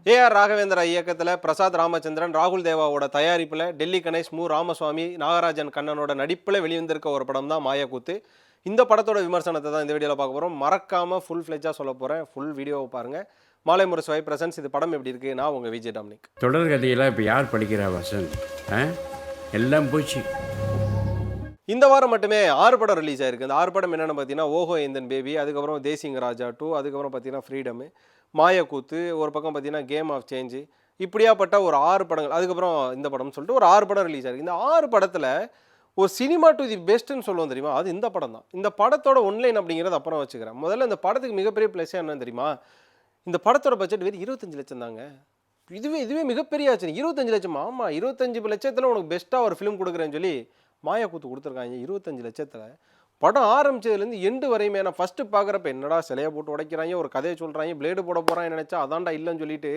AR Raghavendra இயக்கத்தில் பிரசாத் ராமச்சந்திரன், ராகுல் தேவாவோட தயாரிப்பில் டெல்லி கணேஷ், மு ராமசுவாமி, நாகராஜன் கண்ணனோட நடிப்பில் வெளிவந்திருக்க ஒரு படம் தான் மாயக்கூத்து. இந்த படத்தோட விமர்சனத்தை தான் இந்த வீடியோவில் பார்க்க போகிறோம். மறக்காமல் ஃபுல் ஃப்ளெஜ்ஜாக சொல்ல போகிறேன். ஃபுல் வீடியோவை பாருங்கள். மாலை முரசு வை பிரசன்ஸ். இது படம் எப்படி இருக்குது? நான் உங்கள் விஜய் டாமினிக். தொடர்கதையெல்லாம் இப்போ யார் படிக்கிறா வசந்த்? எல்லாம் போச்சு. இந்த வாரம் மட்டுமே 6 படம் ரிலீஸ் ஆயிருக்கு. இந்த 6 படம் என்னென்னு பார்த்தீங்கன்னா, ஓஹோ எந்தன் பேபி, அதுக்கப்புறம் தேசிங் ராஜா 2, அதுக்கப்புறம் பார்த்தீங்கன்னா ஃப்ரீடம், மாயக்கூத்து, ஒரு பக்கம் பார்த்தீங்கன்னா கேம் ஆஃப் சேஞ்சு, இப்படியாப்பட்ட ஒரு 6 படங்கள், அதுக்கப்புறம் இந்த படம்னு சொல்லிட்டு ஒரு 6 படம் ரிலீஸ் ஆயிருக்கு. இந்த 6 படத்தில் ஒரு சினிமா டு தி பெஸ்ட்டுன்னு சொல்லுவோம் தெரியுமா, அது இந்த படம் தான். இந்த படத்தோட ஒன்லைன் அப்படிங்கிறது அப்புறம் வச்சுக்கிறேன். முதல்ல இந்த படத்துக்கு மிகப்பெரிய ப்ளஸ் என்னன்னு தெரியுமா, இந்த படத்தோட பட்ஜெட் வெறும் 25 லட்சம் தாங்க. இதுவே மிகப்பெரிய ஆச்சு. 25 லட்சம். ஆமாம், 25 லட்சத்தில் உனக்கு பெஸ்ட்டாக ஒரு ஃபிலிம் கொடுக்குறேன்னு சொல்லி மாயக்கூத்து கொடுத்துருக்காங்க. 25 லட்சத்தில் படம் ஆரம்பிச்சதுலேருந்து எண்டு வரையுமே நான் ஃபஸ்ட்டு பார்க்குறப்ப என்னடா சிலையை போட்டு உடைக்கிறாங்க, ஒரு கதையை சொல்கிறாங்க, பிளேடு போட போகிறான்னு நினச்சா அதான்டா இல்லைன்னு சொல்லிட்டு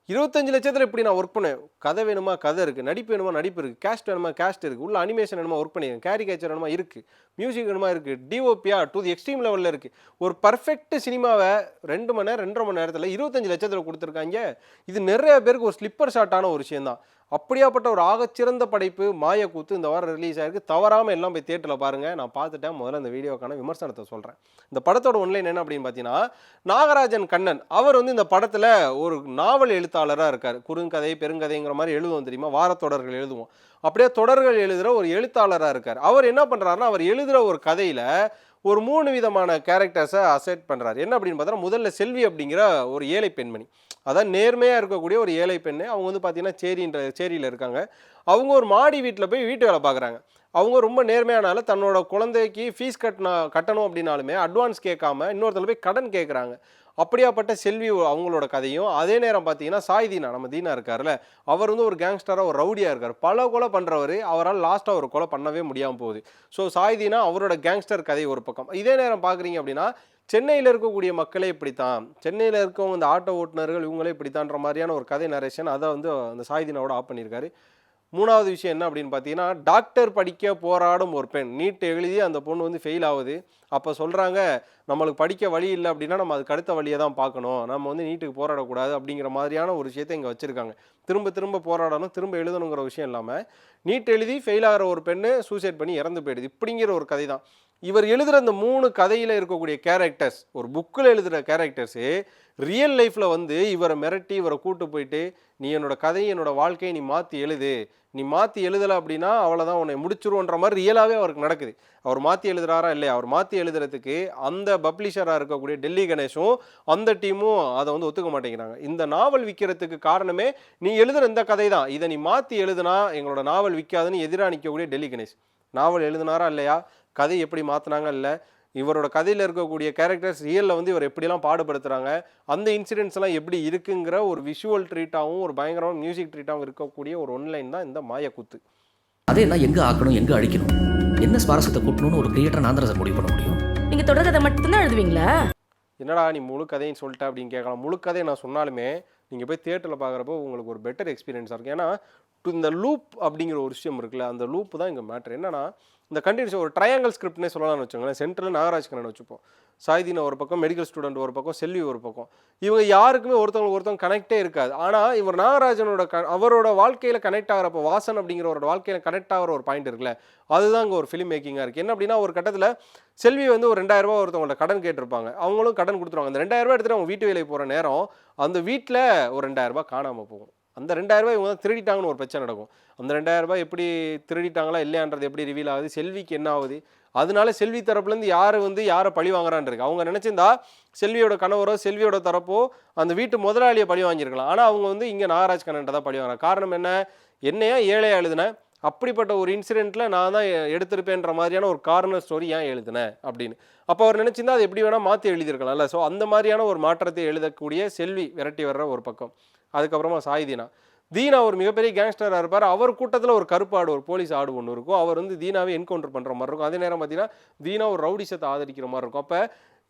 25 லட்சத்தில் இப்படி நான் ஒர்க் பண்ணேன். கதை வேணுமா கதை இருக்குது, நடிப்பு வேணுமா நடிப்பு இருக்குது, கேஸ்ட் வேணுமா கேஸ்ட் இருக்குது, உள்ள அனிமேஷன் வேணுமா ஒர்க் பண்ணியிருக்கேன், கேரிகேச்சர் வேணுமா இருக்குது, மியூசிக் வேணுமா இருக்குது, டிஓபியா டு தி எக்ஸ்ட்ரீம் லெவலில் இருக்குது. ஒரு பர்ஃபெக்ட் சினிமாவை 2 மணி நேரம் 2.5 மணி நேரத்தில் 25 லட்சத்தில் கொடுத்துருக்காங்க. இது நிறைய பேருக்கு ஒரு ஸ்லிப்பர் ஷாட்டான ஒரு விஷயந்தான். அப்படியாப்பட்ட ஒரு ஆகச்சிறந்த படைப்பு மாயக்கூத்து இந்த வாரம் ரிலீஸ் ஆயிருக்கு. தவறாமல் எல்லாம் போய் தியேட்டரில் பாருங்கள். நான் பார்த்துட்டேன். முதல்ல இந்த வீடியோக்கான விமர்சனத்தை சொல்கிறேன். இந்த படத்தோட ஒன்லைன் என்ன அப்படின்னு பார்த்தீங்கன்னா, நாகராஜன் கண்ணன் அவர் இந்த படத்தில் ஒரு நாவல் எழுத்தாளராக இருக்கார். குறுங்கதை பெருங்கதைங்கிற மாதிரி எழுதுவோம் தெரியுமா, வாரத்தொடர்கள் எழுதுவோம். அப்படியே தொடர்கள் எழுதுகிற ஒரு எழுத்தாளராக இருக்கார். அவர் என்ன பண்ணுறாருன்னா, அவர் எழுதுகிற ஒரு கதையில் ஒரு 3 விதமான கேரக்டர்ஸை அசெட் பண்ணுறாரு. என்ன அப்படின்னு பார்த்தா, முதல்ல செல்வி அப்படிங்கிற ஒரு ஏழை பெண்மணி, அதான் நேர்மையாக இருக்கக்கூடிய ஒரு ஏழை பெண்ணு. அவங்க பார்த்தீங்கன்னா சேரியில் இருக்காங்க. அவங்க ஒரு மாடி வீட்டில் போய் வீட்டு வேலை பார்க்குறாங்க. அவங்க ரொம்ப நேர்மையானால தன்னோட குழந்தைக்கு ஃபீஸ் கட்டணும் அப்படின்னாலுமே அட்வான்ஸ் கேட்காம இன்னொருத்தர் போய் கடன் கேட்குறாங்க. அப்படியாப்பட்ட செல்வி அவங்களோட கதையும், அதே நேரம் பார்த்தீங்கன்னா சாய் தீனா, நம்ம தீனா இருக்கார்ல, அவர் ஒரு கேங்ஸ்டராக ஒரு ரவுடியாக இருக்கார். பல கொலை பண்ணுறவர், அவரால் லாஸ்ட்டாக ஒரு கொலை பண்ணவே முடியாமல் போகுது. ஸோ சாய் தீனா அவரோட கேங்ஸ்டர் கதை ஒரு பக்கம். இதே நேரம் பார்க்குறீங்க அப்படின்னா, சென்னையில் இருக்கக்கூடிய மக்களே இப்படித்தான், சென்னையில் இருக்கவங்க இந்த ஆட்டோ ஓட்டுநர்கள் இவங்களே இப்படித்தான்ற மாதிரியான ஒரு கதை நரேஷன் அதை அந்த சாய் தீனாவோட ஆப் பண்ணியிருக்காரு. 3வது விஷயம் என்ன அப்படின்னு பார்த்தீங்கன்னா, டாக்டர் படிக்க போராடும் ஒரு பெண், நீட் எழுதி அந்த பொண்ணு ஃபெயில் ஆகுது. அப்போ சொல்கிறாங்க, நம்மளுக்கு படிக்க வழி இல்லை அப்படின்னா நம்ம அதுக்கு அடுத்த வழியை தான் பார்க்கணும், நம்ம நீட்டுக்கு போராடக்கூடாது அப்படிங்கிற மாதிரியான ஒரு விஷயத்தை இங்கே வச்சுருக்காங்க. திரும்ப திரும்ப போராடணும், திரும்ப எழுதணுங்கிற விஷயம் இல்லாமல் நீட் எழுதி ஃபெயில் ஆகிற ஒரு பெண்ணு சூசைட் பண்ணி இறந்து போயிடுது. இப்படிங்கிற ஒரு கதை தான் இவர் எழுதுகிற அந்த 3 கதையில் இருக்கக்கூடிய கேரக்டர்ஸ். ஒரு புக்கில் எழுதுகிற கேரக்டர்ஸு ரியல் லைஃப்பில் இவரை மிரட்டி இவரை கூட்டு போயிட்டு, நீ என்னோட கதையை என்னோட வாழ்க்கையை நீ மாற்றி எழுது, நீ மாற்றி எழுதலை அப்படின்னா அவ்வளோதான் உன்னை முடிச்சிருவோன்ற மாதிரி ரியலாகவே அவருக்கு நடக்குது. அவர் மாற்றி எழுதுறாரா இல்லையா, அவர் மாற்றி எழுதுறதுக்கு அந்த பப்ளிஷராக இருக்கக்கூடிய டெல்லி கணேஷும் அந்த டீமும் அதை ஒத்துக்க மாட்டேங்கிறாங்க. இந்த நாவல் விற்கிறதுக்கு காரணமே நீ எழுதுகிற இந்த கதை தான், இதை நீ மாற்றி எழுதுனா எங்களோட நாவல் விற்காதுன்னு எதிராக நிற்கக்கூடிய டெல்லி கணேஷ். நாவல் எழுதுனாரா இல்லையா, கதை எப்படி மாற்றினாங்க இல்லை, இவரோட கதையில் இருக்கக்கூடிய கேரக்டர்ஸ் ரியலில் இவர் எப்படிலாம் பாடுபடுத்துகிறாங்க, அந்த இன்சிடென்ட்ஸ்லாம் எப்படி இருக்குங்கிற ஒரு விஷுவல் ட்ரீட்டாகவும் ஒரு பயங்கரமான மியூசிக் ட்ரீட்டாகவும் இருக்கக்கூடிய ஒரு ஒன்லைன் தான் இந்த மாயக்கூத்து. அதே என்ன எங்கே ஆக்கணும் எங்கே அழிக்கணும், என்ன சுவாரஸ்யத்தை கூட்டணும்னு ஒரு கிரியேட்டர் நான் தான் முடிவு பண்ண முடியும். நீங்கள் தொடர்கதை மட்டும்தான் எழுதுவீங்களா? என்னடா நீ முழு கதைன்னு சொல்லிட்ட அப்படின்னு கேட்கலாம். முழு கதையை நான் சொன்னாலுமே நீங்கள் போய் தியேட்டரில் பார்க்குறப்போ உங்களுக்கு ஒரு பெட்டர் எக்ஸ்பீரியன்ஸாக இருக்கும். ஏன்னா இந்த லூப் அப்படிங்கிற ஒரு விஷயம் இருக்குல்ல, அந்த லூப் தான் இங்கே மேட்ரு. என்னன்னா, இந்த கண்டினியூஸ் ஒரு ட்ரையாங்கல் ஸ்கிரிப்ட்னே சொல்லலாம்னு வச்சுக்கோங்களேன். சென்ட்ரல் நாகராஜ் கண்ணன் வச்சுப்போம், சாய்தீனா ஒரு பக்கம், மெடிக்கல் ஸ்டூடெண்ட் ஒரு பக்கம், செல்வி ஒரு பக்கம். இவங்க யாருக்குமே ஒருத்தவங்க கனெக்டே இருக்காது. ஆனால் இவர் நாகராஜனோட அவரோட வாழ்க்கையில் கனெக்ட் ஆகிறப்போ, வாசன் அப்படிங்கிறவரோட வாழ்க்கையில் கனெக்ட் ஆகிற ஒரு பாயிண்ட் இருக்குல்ல, அதுதான் இங்கே ஒரு ஃபிலிம் மேக்கிங்காக இருக்குது. என்ன அப்படின்னா, ஒரு கட்டத்தில் செல்வி ஒரு 2000 ரூபா ஒருத்தவங்கள்ட்ட கடன் கேட்டிருப்பாங்க. அவங்களும் கடன் கொடுத்துருவாங்க. அந்த 2000 ரூபா எடுத்துகிட்டு அவங்க வீட்டு வேலைக்கு போகிற நேரம் அந்த வீட்டில் ஒரு 2000 ரூபா காணாமல் போகும். அந்த 2000 ரூபாய் இவங்க திருடிட்டாங்கன்னு ஒரு பிரச்சனை நடக்கும். அந்த 2000 ரூபாய் எப்படி திருடிட்டாங்களா இல்லையான்றது எப்படி ரிவீல் ஆகுது, செல்விக்கு என்ன ஆகுது, அதனால செல்வி தரப்புலேருந்து யாரை பழி வாங்குறான்னு இருக்கு. அவங்க நினச்சிருந்தா செல்வியோட கணவரோ செல்வியோட தரப்போ அந்த வீட்டு முதலாளியை பழி வாங்கியிருக்கலாம். ஆனால் அவங்க இங்கே நாகராஜ் கண்ணன்ட்ட தான் பழி வாங்குறாங்க. காரணம் என்ன, என்னையா ஏழையாக எழுதுனேன், அப்படிப்பட்ட ஒரு இன்சிடெண்ட்டில் நான் தான் எடுத்திருப்பேன்ற மாதிரியான ஒரு கார்னர் ஸ்டோரி ஏன் எழுதுனேன் அப்படின்னு. அப்போ அவர் நினச்சிருந்தா அது எப்படி வேணால் மாற்றி எழுதியிருக்கலாம்ல. ஸோ அந்த மாதிரியான ஒரு மாற்றத்தை எழுதக்கூடிய செல்வி விரட்டி வர்ற ஒரு பக்கம். அதுக்கப்புறமா சாய் தீனா ஒரு மிகப்பெரிய கேங்ஸ்டராக இருப்பார். அவர் கூட்டத்தில் ஒரு கருப்பு ஆடு, ஒரு போலீஸ் ஆடு ஒன்று இருக்கும். அவர் தீனாவே என்கவுண்டர் பண்ணுற மாதிரி இருக்கும். அதே நேரம் பார்த்தீங்கன்னா தீனா ஒரு ரவுடிசத்தை ஆதரிக்கிற மாதிரி இருக்கும். அப்போ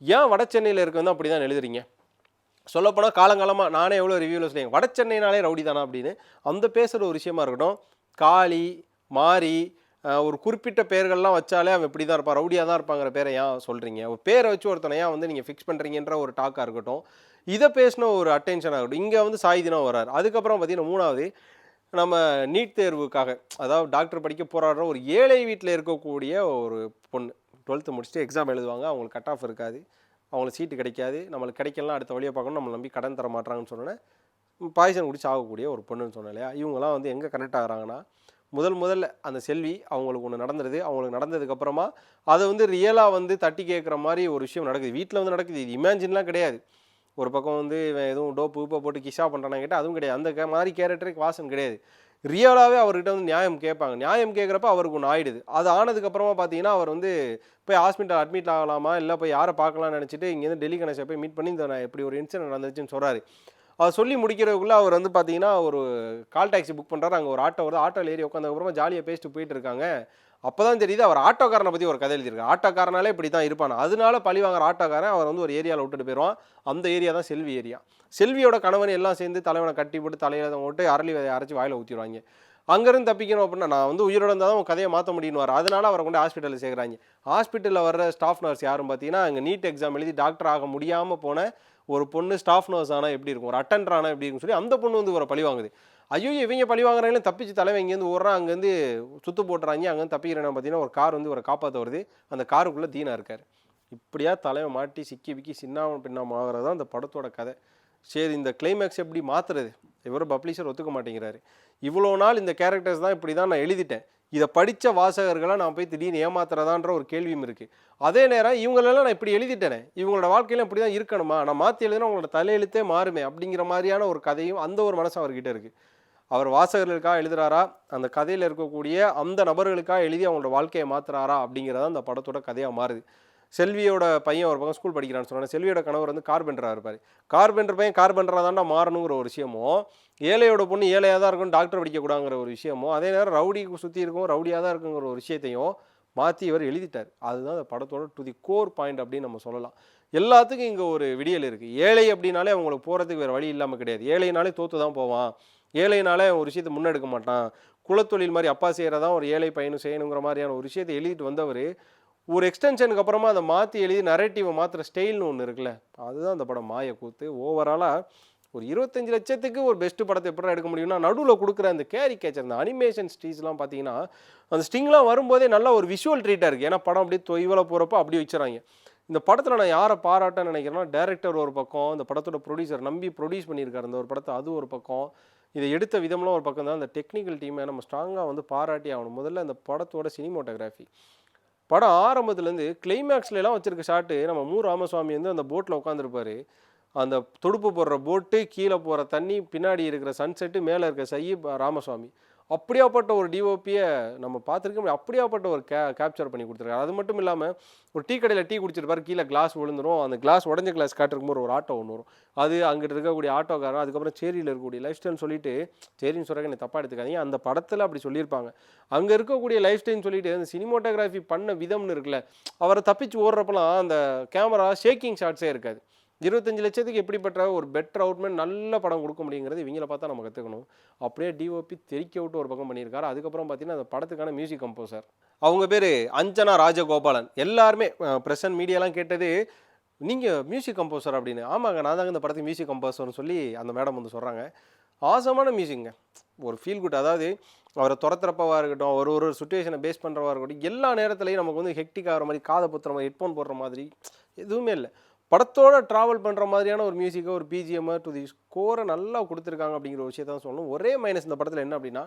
ஏன் வட சென்னையில் இருக்க அப்படி தான் எழுதுறீங்க? சொல்லப்போனால் காலங்காலமாக நானே எவ்வளோ ரிவ்யூவில் சொல்லிங்க, வட சென்னைனாலே ரவுடி தானா அப்படின்னு. அந்த பேசுகிற ஒரு விஷயமா இருக்கட்டும், காளி மாரி ஒரு குறிப்பிட்ட பேர்கள்லாம் வச்சாலே அவன் இப்படி தான் இருப்பான், ரவுடியாக தான் இருப்பாங்கிற பேரை ஏன் சொல்கிறீங்க? ஒரு பேரை வச்சு ஒருத்தனை ஏன் நீங்கள் ஃபிக்ஸ் பண்ணுறீங்கன்ற ஒரு டாக்காக இருக்கட்டும். இதை பேசின ஒரு அட்டென்ஷன் ஆகட்டும். இங்கே வந்து சாய் தினம் வர்றாரு. அதுக்கப்புறம் பார்த்தீங்கன்னா 3வது நம்ம நீட் தேர்வுக்காக, அதாவது டாக்டர் படிக்க போராடுற ஒரு ஏழை வீட்டில் இருக்கக்கூடிய ஒரு பொண்ணு 12th முடிச்சுட்டு எக்ஸாம் எழுதுவாங்க. அவங்களுக்கு கட் ஆஃப் இருக்காது, அவங்களுக்கு சீட்டு கிடைக்காது, நம்மளுக்கு கிடைக்கலாம் அடுத்த வழியை பார்க்கணும், நம்மளை நம்பி கடன் தர மாட்டாங்கன்னு சொன்னோன்னே பாய்சன் குடிச்சு ஆகக்கூடிய ஒரு பொண்ணுன்னு சொன்னேன் இல்லையா. இவங்கெல்லாம் வந்து எங்கே கனெக்ட் ஆகுறாங்கன்னா, முதல்ல அந்த செல்வி அவங்களுக்கு ஒன்று நடந்துருது. அவங்களுக்கு நடந்ததுக்கப்புறமா அதை வந்து ரியலாக வந்து தட்டி கேட்குற மாதிரி ஒரு விஷயம் நடக்குது. வீட்டில் வந்து நடக்குது. இது இமேஜின்லாம் கிடையாது. ஒரு பக்கம் வந்து இவன் எதுவும் டோப்பு உப்பை போட்டு கிஷா பண்ணுறானா கேட்டால் அதுவும் கிடையாது. அந்த மாதிரி கேரக்டருக்கு வாசன் கிடையாது. ரியலாகவே அவர்கிட்ட வந்து நியாயம் கேட்பாங்க. நியாயம் கேட்குறப்ப அவருக்கு ஒன்று ஆயிடுது. அது ஆனதுக்கப்புறமா பார்த்தீங்கன்னா அவர் வந்து போய் ஹாஸ்பிட்டல் அட்மிட் ஆகலாமா, இல்லை போய் யாரை பார்க்கலாம்னு நினச்சிட்டு இங்கேருந்து டெல்லி கணேஷை போய் மீட் பண்ணி இந்த இப்படி ஒரு இன்சிடென்ட் நடந்துச்சுன்னு சொல்கிறாரு. அதை சொல்லி முடிக்கிறதுக்குள்ளே அவர் வந்து பார்த்தீங்கன்னா ஒரு கால் டாக்ஸி புக் பண்ணுறாரு. அங்கே ஒரு ஆட்டோ வருது. ஆட்டோவில் ஏறி உட்காந்ததுக்கப்புறமா ஜாலியாக பேசிட்டு போயிட்டு இருக்காங்க. அப்போ தான் தெரியுது அவர் ஆட்டோக்காரனை பற்றி ஒரு கதை எழுதியிருக்காரு. ஆட்டோக்காரனாலே இப்படி தான் இருப்பான். அதனால பழி வாங்குற ஆட்டோக்காரன் அவர் வந்து ஒரு ஏரியாவில் விட்டுட்டு போயிடுவான். அந்த ஏரியா தான் செல்வி ஏரியா. செல்வியோட கணவன் எல்லாம் சேர்ந்து தலைவனை கட்டி போட்டு தலையில் போட்டு அரளி விதையை அரைச்சி வாயில் ஊற்றிடுவாங்க. அங்கேருந்து தப்பிக்கணும் அப்படின்னா நான் வந்து உயிரோட இருந்தால் தான் உன் கதையை மாற்ற முடியும்னு வர. அதனால அவரை கொண்டு ஹாஸ்பிட்டலில் சேர்க்குறாங்க. ஹாஸ்பிட்டலில் வர்ற ஸ்டாஃப் நர்ஸ் யாரும் பார்த்தீங்கன்னா அங்கே நீட் எக்ஸாம் எழுதி டாக்டர் ஆக முடியாமல் போன ஒரு பொண்ணு ஸ்டாஃப் நர்ஸ் ஆனால் எப்படி இருக்கும், ஒரு அட்டெண்டர் ஆனால் எப்படி இருக்குன்னு சொல்லி அந்த பொண்ணு வந்து ஒரு பழி வாங்குது. ஐயோ இவங்க பழி வாங்குறாங்களே தப்பிச்சு தலைவன் இங்கேருந்து ஓடுறான். அங்கேருந்து சுற்று போட்டுறாங்க. அங்கேருந்து தப்பிக்கிறேன்னு பார்த்தீங்கன்னா ஒரு கார் வந்து ஒரு காப்பாற்ற வருது. அந்த காருக்குள்ளே தீனா இருக்கார். இப்படியா தலைவன் மாட்டி சிக்கி விக்கி சின்னாம பின்னாம ஆகிறது தான் அந்த படத்தோட கதை. சரி, இந்த கிளைமேக்ஸ் எப்படி மாற்றுறது? இவரும் பப்ளிஷர் ஒத்துக்க மாட்டேங்கிறாரு. இவ்வளோ நாள் இந்த கேரக்டர்ஸ் தான் இப்படி தான் நான் எழுதிட்டேன், இதை படித்த வாசகர்களை நான் போய் திடீர்னு ஏமாத்துறதான்ற ஒரு கேள்வியும் இருக்குது. அதே நேரம் இவங்களெல்லாம் நான் இப்படி எழுதிட்டேனே, இவங்களோட வாழ்க்கையில இப்படி தான் இருக்கணுமா, நான் மாற்றி எழுதுனா அவங்களோட தலையெழுத்தே மாறுமே அப்படிங்கிற மாதிரியான ஒரு கதையும் அந்த ஒரு மனசு அவர்கிட்ட இருக்குது. அவர் வாசகர்களுக்காக எழுதுறாரா, அந்த கதையில் இருக்கக்கூடிய அந்த நபர்களுக்காக எழுதி அவங்களோட வாழ்க்கையை மாற்றுறாரா அப்படிங்கிறதான் அந்த படத்தோட கதையாக மாறுது. செல்வியோட பையன் ஒரு பக்கம் ஸ்கூல் படிக்கிறான்னு சொன்னாங்க. செல்வியோட கணவர் வந்து கார்பெண்டராக இருப்பார். கார்பெண்டர் பையன் கார்பெண்டராக தான்டா மாறணுங்கிற ஒரு விஷயமும், ஏழையோட பொண்ணு ஏழையாக தான் இருக்கும் டாக்டர் படிக்கக்கூடாங்கிற ஒரு விஷயமும், அதே நேரம் ரவுடிக்கு சுற்றி இருக்கும் ரவுடியாக தான் இருக்குங்கிற ஒரு விஷயத்தையும் மாற்றி இவர் எழுதிட்டார். அதுதான் அந்த படத்தோட டு தி கோர் பாயிண்ட் அப்படின்னு நம்ம சொல்லலாம். எல்லாத்துக்கும் இங்கே ஒரு விடியல் இருக்குது. ஏழை அப்படின்னாலே அவங்களுக்கு போகிறதுக்கு வேறு வழி இல்லாமல் கிடையாது. ஏழைனாலே தோற்று தான் போவான், ஏழைனாலே ஒரு விஷயத்தை முன்னெடுக்க மாட்டான், குலத்தொழில் மாதிரி அப்பா செய்கிறதான் ஒரு ஏழை பையனும் செய்யணுங்கிற மாதிரியான ஒரு விஷயத்தை எழுதிட்டு வந்தவர் ஒரு எக்ஸ்டென்ஷனுக்கு அப்புறமா அதை மாற்றி எழுதி நரேட்டிவை மாற்றுற ஸ்டைல்னு ஒன்று இருக்குல்ல, அதுதான் அந்த படம் மாயக்கூத்து. ஓவராலாக ஒரு 25 லட்சத்துக்கு ஒரு பெஸ்ட்டு படத்தை எப்படி எடுக்க முடியும்னா, நடுவில் கொடுக்குற அந்த கேரிகேச்சர், அந்த அனிமேஷன் ஸ்டீஸ்லாம் பார்த்தீங்கன்னா அந்த ஸ்டிங்லாம் வரும்போதே நல்லா ஒரு விஷுவல் ட்ரீட்டாக இருக்குது. ஏன்னா படம் அப்படியே தொய்வலை போகிறப்போ அப்படி வச்சுறாங்க. இந்த படத்தில் நான் யாரை பாராட்டன்னு நினைக்கிறேன்னா, டைரக்டர் ஒரு பக்கம், இந்த படத்தோட ப்ரொடியூசர் நம்பி ப்ரொடியூஸ் பண்ணியிருக்காரு அந்த ஒரு படத்தை, அது ஒரு பக்கம், இதை எடுத்த விதம்லாம் ஒரு பக்கம் தான். அந்த டெக்னிக்கல் டீமை நம்ம ஸ்ட்ராங்காக வந்து பாராட்டி ஆகணும். முதல்ல அந்த படத்தோட சினிமோட்டோகிராஃபி, படம் ஆரம்பத்துலேருந்து கிளைமேக்ஸ்லாம் வச்சிருக்க ஷாட்டு, நம்ம மு ராமசுவாமி வந்து அந்த போட்டில் உட்காந்துருப்பாரு. அந்த தொடுப்பு போடுற போட்டு, கீழே போகிற தண்ணி, பின்னாடி இருக்கிற சன்செட்டு, மேலே இருக்க ராமசுவாமி, அப்படியாப்பட்ட ஒரு டிஓபியை நம்ம பார்த்துருக்க முடியும். அப்படியாப்பட்ட ஒரு கேப்சர் பண்ணி கொடுத்துருக்காரு. அது மட்டும் இல்லாமல் ஒரு டீ கடையில் டீ குடிச்சிருப்பாரு, கீழே கிளாஸ் விழுந்துடும். அந்த கிளாஸ் உடஞ்ச கிளாஸ் காட்டுறதுக்கு ஒரு ஆட்டோ ஒன்று வரும். அது அங்கிட்டு இருக்கக்கூடிய ஆட்டோக்காரன், அதுக்கப்புறம் சேரியில் இருக்கக்கூடிய லைஃப் ஸ்டைல்னு சொல்லிட்டு, சேரின்னு சொல்கிறாங்க என்னை தப்பாக எடுத்துக்காதீங்க, அந்த படத்தில் அப்படி சொல்லியிருப்பாங்க. அங்கே இருக்கக்கூடிய லைஃப் ஸ்டைல்னு சொல்லிட்டு அந்த சினிமோட்டோகிராஃபி பண்ண விதம்னு இருக்குல்ல, அவரை தப்பிச்சு ஓடுறப்பெல்லாம் அந்த கேமரா ஷேக்கிங் ஷாட்ஸே இருக்காது. 25 லட்சத்துக்கு எப்படிப்பட்ட ஒரு பெட்டர் அவுட்மெண்ட் நல்ல படம் கொடுக்க முடியுங்கிறது இவங்கள பார்த்தா நம்ம கற்றுக்கணும். அப்படியே டிஓபி தெறிக்க விட்டு ஒரு பக்கம் பண்ணியிருக்காரு. அதுக்கப்புறம் பார்த்தீங்கன்னா அந்த படத்துக்கான மியூசிக் கம்போசர், அவங்க பேர் அஞ்சனா ராஜகோபாலன். எல்லாருமே ப்ரெஸ் அண்ட் மீடியாலாம் கேட்டது, நீங்கள் மியூசிக் கம்போசர் அப்படின்னு. ஆமாங்க, நான் தாங்க இந்த படத்துக்கு மியூசிக் கம்போசர்னு சொல்லி அந்த மேடம் வந்து சொல்கிறாங்க. ஆசமான மியூசிக்குங்க, ஒரு ஃபீல் குட். அதாவது அவரை துரத்துறப்பவாக இருக்கட்டும், ஒரு சுச்சுவேஷனை பேஸ் பண்ணுறவா இருக்கட்டும், எல்லா நேரத்துலையும் நமக்கு வந்து ஹெக்டிக் ஆகிற மாதிரி, காதை புத்துற மாதிரி, ஹெட்ஃபோன் போடுற மாதிரி எதுவுமே இல்லை. படத்தோட ட்ராவல் பண்ணுற மாதிரியான ஒரு மியூசிக்கை, ஒரு பிஜிஎம்மை, டு தி ஸ்கோரை நல்லா கொடுத்துருக்காங்க அப்படிங்கிற ஒரு விஷயத்தான் சொல்லணும். ஒரே மைனஸ் இந்த படத்தில் என்ன அப்படின்னா,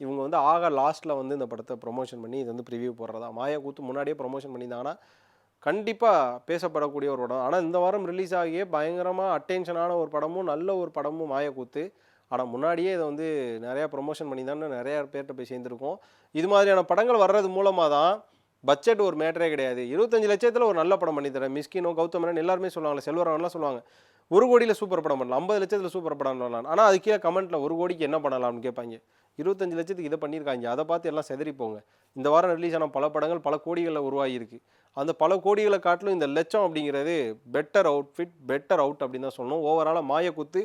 இவங்க வந்து லாஸ்ட்டில் வந்து இந்த படத்தை ப்ரொமோஷன் பண்ணி இது வந்து ப்ரிவியூ போடுறதா. மாயக்கூத்து முன்னாடியே ப்ரொமோஷன் பண்ணியிருந்தாங்கன்னா கண்டிப்பாக பேசப்படக்கூடிய ஒரு படம். ஆனால் இந்த வாரம் ரிலீஸ் ஆகியே பயங்கரமாக அட்டென்ஷனான ஒரு படமும் நல்ல ஒரு படமும் மாயக்கூத்து. ஆனால் முன்னாடியே இதை வந்து நிறையா ப்ரொமோஷன் பண்ணி தானே நிறையா பேர்கிட்ட போய் சேர்ந்துருக்கோம். இது மாதிரியான படங்கள் வர்றது மூலமாக தான், பட்ஜெட் ஒரு மேட்டரே கிடையாது, 25 லட்சத்தில் ஒரு நல்ல படம் பண்ணி தரேன். மிஸ்கினோ, கௌதம் மேனன் எல்லாருமே சொல்லுவாங்க, செல்வராமன்லாம் சொல்லுவாங்க 1 கோடியில் சூப்பர் படம் பண்ணலாம், 50 லட்சத்தில் சூப்பர் படம் பண்ணலாம். ஆனால் அது கீழே கமெண்ட்டில் 1 கோடிக்கு என்ன பண்ணலாம்னு கேட்பாங்க. 25 லட்சத்துக்கு இதை பண்ணியிருக்காங்க, அதை பார்த்து எல்லாம் செதறிப்போங்க. இந்த வாரம் ரிலீஸ் ஆன பல படங்கள் பல கோடிகளில் உருவாகியிருக்கு. அந்த பல கோடிகளை காட்டிலும் இந்த லட்சம் அப்படிங்கிறது பெட்டர் அவுட்ஃபிட், பெட்டர் அவுட் அப்படின்னு தான் சொல்லணும். ஓவராலாக மாயக்கூத்து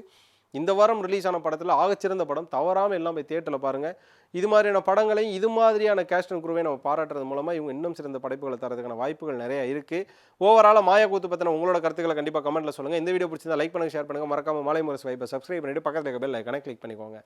இந்த வாரம் ரிலீஸ் ஆன படத்தில் ஆகச்சிறந்த படம், தவறாமல் எல்லாம் போய் தியேட்டரில் பாருங்கள். இது மாதிரியான படங்களையும் இது மாதிரியான கேஸ்ட் அண்ட் குரூவை நம்ம பாராட்டுறது மூலமாக இவங்க இன்னும் சிறந்த படைப்புகளை தரதுக்கான வாய்ப்புகள் நிறைய இருக்குது. ஓவராலாக மாயாக்கூத்து பற்றின உங்களோட கருத்துக்களை கண்டிப்பாக கமெண்ட்டில் சொல்லுங்கள். இந்த வீடியோ பிடிச்சிருந்தா லைக் பண்ணுங்கள், ஷேர் பண்ணுங்கள். மறக்காமல் மாலை முரசு வைப்பை சப்ஸ்கிரைப் பண்ணிவிட்டு பக்கத்தில் இருக்க பெல் ஐக்கானை கிளிக் பண்ணிக்கோங்க.